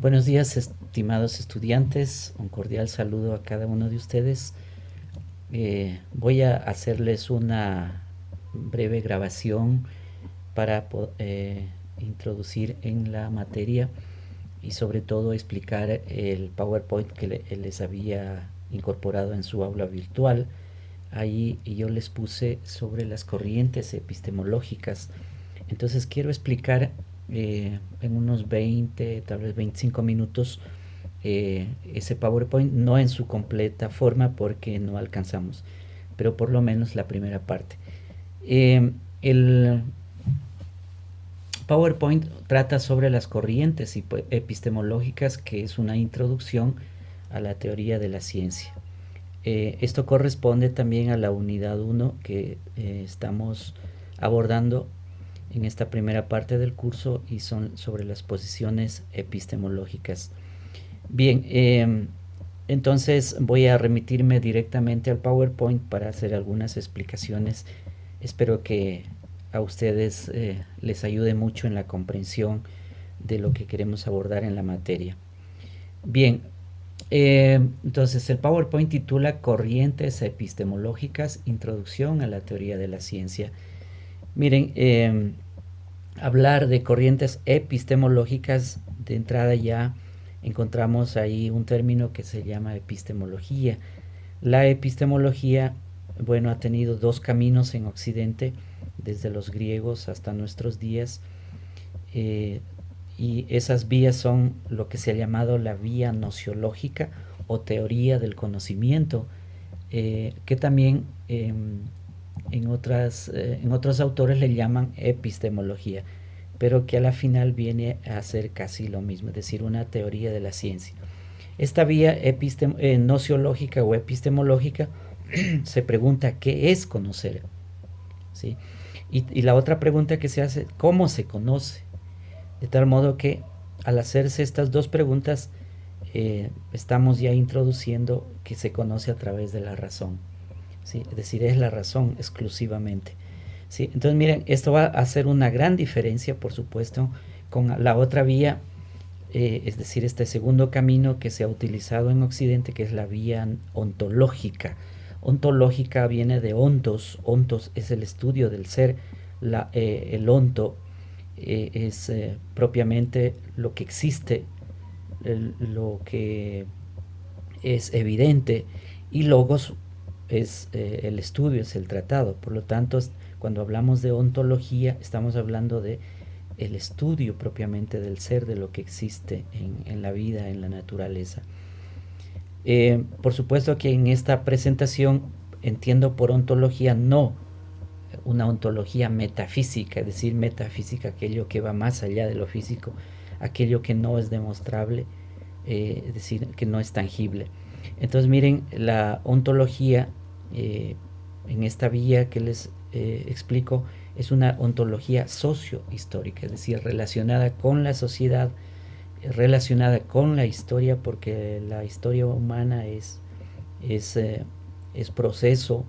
Buenos días, estimados estudiantes. Un cordial saludo a cada uno de ustedes. Voy a hacerles una breve grabación para introducir en la materia y sobre todo explicar el PowerPoint que les había incorporado en su aula virtual. Ahí yo les puse sobre las corrientes epistemológicas. Entonces quiero explicar en unos 20, tal vez 25 minutos ese PowerPoint, no en su completa forma porque no alcanzamos, pero por lo menos la primera parte. El PowerPoint trata sobre las corrientes epistemológicas, que es una introducción a la teoría de la ciencia. Esto corresponde también a la unidad 1 que estamos abordando en esta primera parte del curso y son sobre las posiciones epistemológicas. Bien, entonces voy a remitirme directamente al PowerPoint para hacer algunas explicaciones. Espero que a ustedes les ayude mucho en la comprensión de lo que queremos abordar en la materia. Bien, entonces el PowerPoint titula Corrientes epistemológicas, introducción a la teoría de la ciencia. Miren, hablar de corrientes epistemológicas, de entrada ya encontramos ahí un término que se llama epistemología. La epistemología, bueno, ha tenido dos caminos en Occidente, desde los griegos hasta nuestros días, y esas vías son lo que se ha llamado la vía nociológica o teoría del conocimiento, que también en otros autores le llaman epistemología, pero que a la final viene a ser casi lo mismo, es decir, una teoría de la ciencia. Esta vía nociológica o epistemológica se pregunta qué es conocer, ¿sí? Y la otra pregunta que se hace, ¿cómo se conoce? De tal modo que al hacerse estas dos preguntas, estamos ya introduciendo que se conoce a través de la razón, ¿sí? Es decir, es la razón exclusivamente, ¿sí? Entonces, miren, esto va a hacer una gran diferencia, por supuesto, con la otra vía, es decir, este segundo camino que se ha utilizado en Occidente, que es la vía ontológica. Ontológica viene de ontos. Ontos es el estudio del ser. El onto es propiamente lo que existe, lo que es evidente, y logos es el estudio, es el tratado. Por lo tanto, cuando hablamos de ontología, estamos hablando de el estudio propiamente del ser, de lo que existe en la vida, en la naturaleza. Por supuesto que en esta presentación entiendo por ontología no una ontología metafísica, es decir, metafísica, aquello que va más allá de lo físico, aquello que no es demostrable, es decir, que no es tangible. Entonces, miren, la ontología, en esta vía que les explico, es una ontología sociohistórica, es decir, relacionada con la sociedad, relacionada con la historia, porque la historia humana es, es proceso,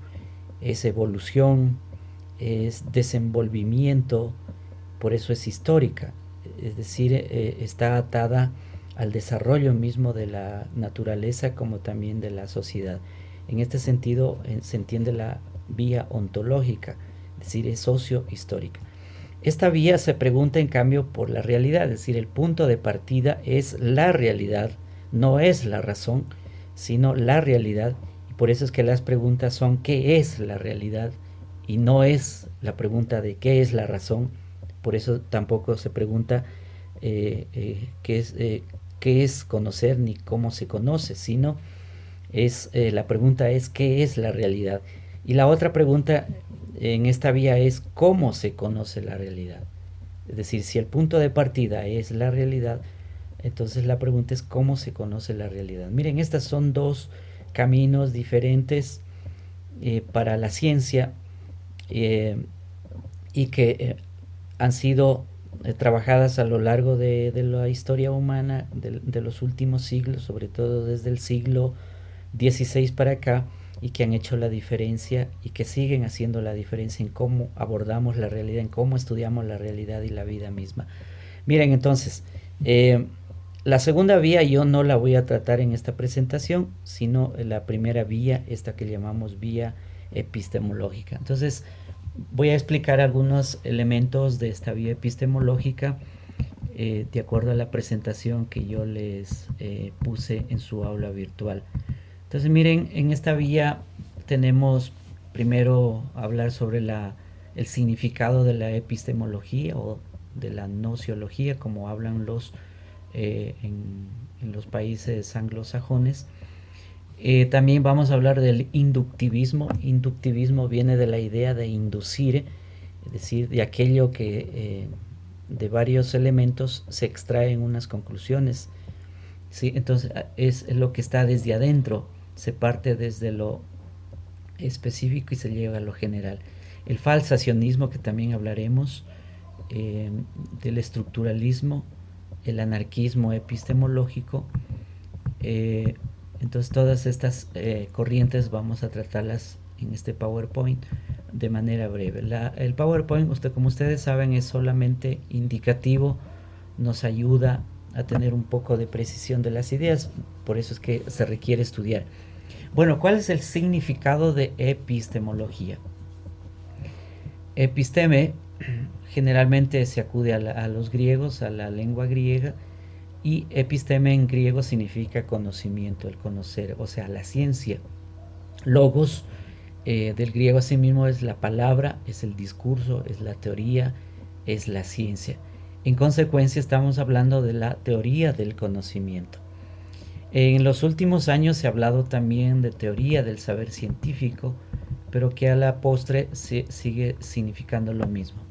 es evolución, es desenvolvimiento, por eso es histórica, es decir, está atada al desarrollo mismo de la naturaleza como también de la sociedad. En este sentido se entiende la vía ontológica, es decir, es sociohistórica. Esta vía se pregunta en cambio por la realidad, es decir, el punto de partida es la realidad, no es la razón, sino la realidad. Y por eso es que las preguntas son ¿qué es la realidad? Y no es la pregunta de ¿qué es la razón? Por eso tampoco se pregunta qué es conocer ni cómo se conoce, sino la pregunta es ¿qué es la realidad? Y la otra pregunta en esta vía es ¿cómo se conoce la realidad? Es decir, si el punto de partida es la realidad, entonces la pregunta es ¿cómo se conoce la realidad? Miren, estas son dos caminos diferentes para la ciencia, y que han sido trabajadas a lo largo de la historia humana de los últimos siglos, sobre todo desde el siglo XVI para acá, y que han hecho la diferencia y que siguen haciendo la diferencia en cómo abordamos la realidad, en cómo estudiamos la realidad y la vida misma. Miren, entonces, La segunda vía yo no la voy a tratar en esta presentación, sino la primera vía, esta que llamamos vía epistemológica. Entonces, voy a explicar algunos elementos de esta vía epistemológica de acuerdo a la presentación que yo les puse en su aula virtual. Entonces, miren, en esta vía tenemos primero hablar sobre el significado de la epistemología o de la nociología, como hablan en los países anglosajones. También vamos a hablar del inductivismo. Inductivismo viene de la idea de inducir, es decir, de aquello que de varios elementos se extraen unas conclusiones. ¿Sí? Entonces es lo que está desde adentro, se parte desde lo específico y se lleva a lo general. El falsacionismo, que también hablaremos, del estructuralismo, el anarquismo epistemológico. Entonces todas estas corrientes vamos a tratarlas en este PowerPoint de manera breve. El PowerPoint, como ustedes saben, es solamente indicativo, nos ayuda a tener un poco de precisión de las ideas, por eso es que se requiere estudiar. Bueno, ¿cuál es el significado de epistemología? Episteme generalmente se acude a los griegos, a la lengua griega, y episteme en griego significa conocimiento, el conocer, o sea, la ciencia. Logos del griego asimismo es la palabra, es el discurso, es la teoría, es la ciencia. En consecuencia estamos hablando de la teoría del conocimiento. En los últimos años se ha hablado también de teoría del saber científico, pero que a la postre sigue significando lo mismo.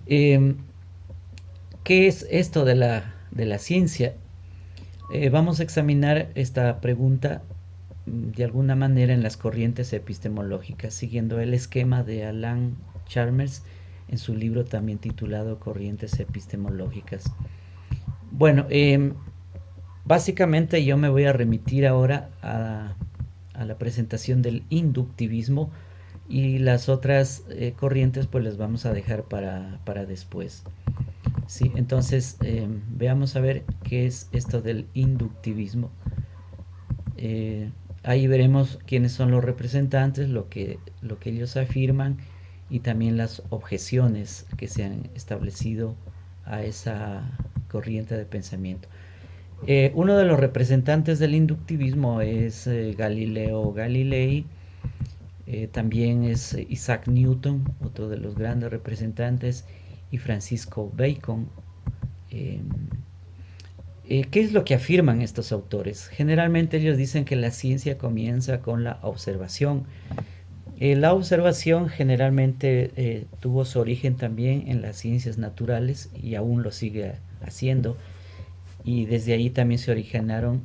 ¿Qué es esto de la ciencia? Vamos a examinar esta pregunta de alguna manera en las corrientes epistemológicas, siguiendo el esquema de Alan Chalmers en su libro también titulado Corrientes Epistemológicas. Bueno, básicamente yo me voy a remitir ahora a la presentación del inductivismo, y las otras corrientes pues les vamos a dejar para después. Sí, entonces veamos a ver qué es esto del inductivismo. Ahí veremos quiénes son los representantes, lo que ellos afirman y también las objeciones que se han establecido a esa corriente de pensamiento. Uno de los representantes del inductivismo es Galileo Galilei, también es Isaac Newton, otro de los grandes representantes, y Francisco Bacon. ¿Qué es lo que afirman estos autores? Generalmente ellos dicen que la ciencia comienza con la observación. La observación generalmente tuvo su origen también en las ciencias naturales y aún lo sigue haciendo, y desde ahí también se originaron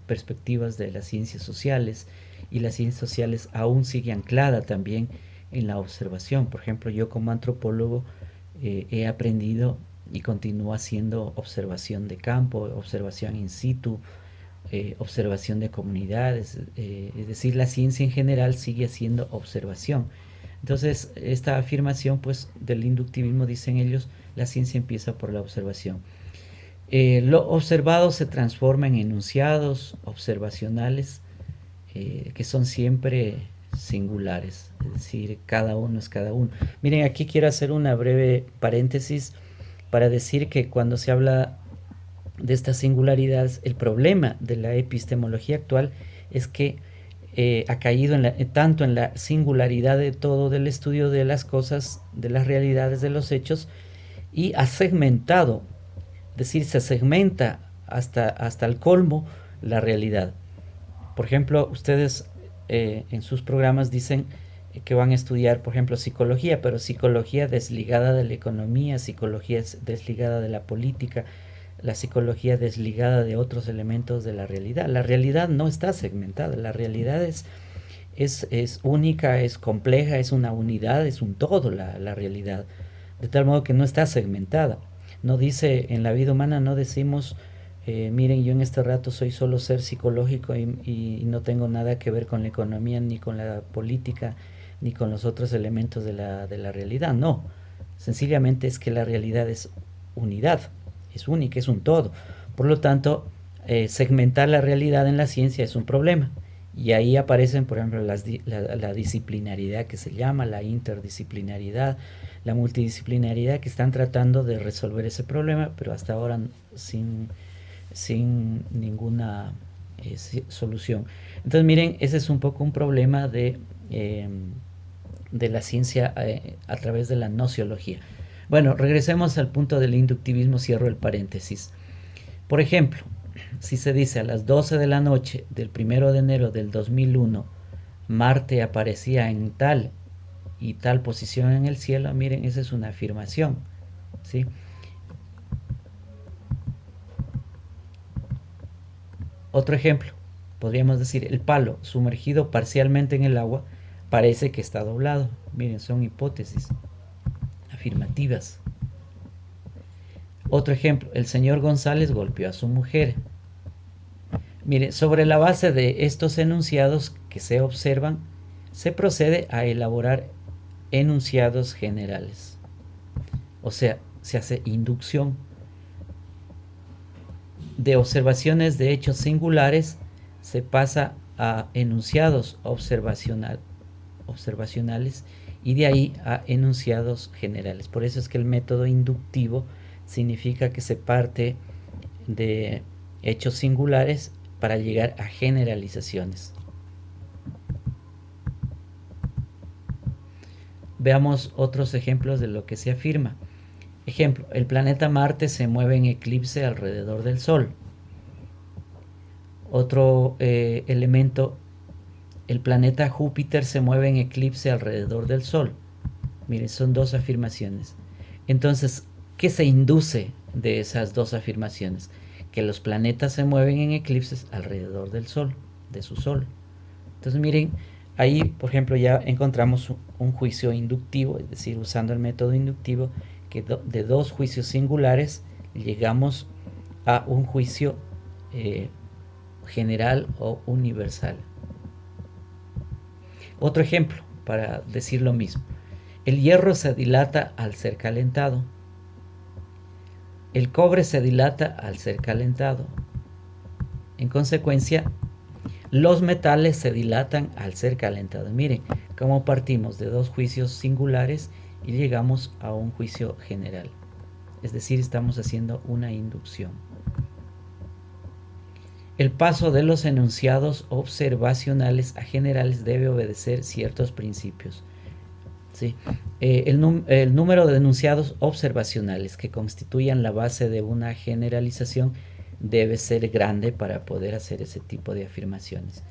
perspectivas de las ciencias sociales, y las ciencias sociales aún sigue anclada también en la observación. Por ejemplo, yo como antropólogo he aprendido y continúo haciendo observación de campo, observación in situ, observación de comunidades, es decir, la ciencia en general sigue haciendo observación. Entonces, esta afirmación pues del inductivismo, dicen ellos, la ciencia empieza por la observación. Lo observado se transforma en enunciados observacionales que son siempre singulares, es decir, cada uno es cada uno. Miren, aquí quiero hacer una breve paréntesis para decir que cuando se habla de estas singularidades, el problema de la epistemología actual es que ha caído tanto en la singularidad de todo, del estudio de las cosas, de las realidades, de los hechos, y ha segmentado, es decir, se segmenta hasta el colmo la realidad. Por ejemplo, ustedes en sus programas dicen que van a estudiar, por ejemplo, psicología, pero psicología desligada de la economía, psicología desligada de la política, la psicología desligada de otros elementos de la realidad. La realidad no está segmentada, la realidad es única, es compleja, es una unidad, es un todo la realidad, de tal modo que no está segmentada. No dice, en la vida humana no decimos, miren, yo en este rato soy solo ser psicológico y no tengo nada que ver con la economía, ni con la política, ni con los otros elementos de la realidad. No, sencillamente es que la realidad es unidad. es única, es un todo. Por lo tanto, segmentar la realidad en la ciencia es un problema. Y ahí aparecen, por ejemplo, la disciplinaridad que se llama, la interdisciplinaridad, la multidisciplinaridad, que están tratando de resolver ese problema, pero hasta ahora sin ninguna solución. Entonces, miren, ese es un poco un problema de la ciencia a través de la nociología. Bueno, regresemos al punto del inductivismo, cierro el paréntesis. Por ejemplo, si se dice a las 12 de la noche del 1 de enero del 2001, Marte aparecía en tal y tal posición en el cielo, miren, esa es una afirmación, ¿sí? Otro ejemplo, podríamos decir, el palo sumergido parcialmente en el agua parece que está doblado. Miren, son hipótesis afirmativas. Otro ejemplo, el señor González golpeó a su mujer. Mire, sobre la base de estos enunciados que se observan, se procede a elaborar enunciados generales. O sea, se hace inducción. De observaciones de hechos singulares se pasa a enunciados observacionales y de ahí a enunciados generales. Por eso es que el método inductivo significa que se parte de hechos singulares para llegar a generalizaciones. Veamos otros ejemplos de lo que se afirma. Ejemplo, el planeta Marte se mueve en eclipse alrededor del Sol. Otro elemento, el planeta Júpiter se mueve en eclipse alrededor del Sol. Miren, son dos afirmaciones. Entonces, ¿qué se induce de esas dos afirmaciones? Que los planetas se mueven en eclipses alrededor del Sol, de su Sol. Entonces, miren, ahí, por ejemplo, ya encontramos un juicio inductivo, es decir, usando el método inductivo, que de dos juicios singulares llegamos a un juicio general o universal. Otro ejemplo, para decir lo mismo. El hierro se dilata al ser calentado. El cobre se dilata al ser calentado. En consecuencia, los metales se dilatan al ser calentados. Miren cómo partimos de dos juicios singulares y llegamos a un juicio general. Es decir, estamos haciendo una inducción. El paso de los enunciados observacionales a generales debe obedecer ciertos principios. ¿Sí? El número de enunciados observacionales que constituyan la base de una generalización debe ser grande para poder hacer ese tipo de afirmaciones.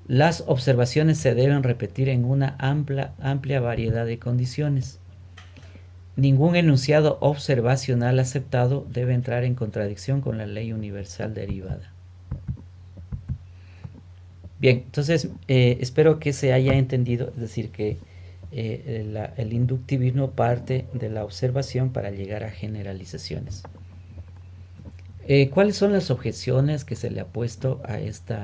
Las observaciones se deben repetir en una amplia variedad de condiciones. Ningún enunciado observacional aceptado debe entrar en contradicción con la ley universal derivada. Bien, entonces espero que se haya entendido, es decir, que el inductivismo parte de la observación para llegar a generalizaciones. ¿Cuáles son las objeciones que se le ha puesto a esta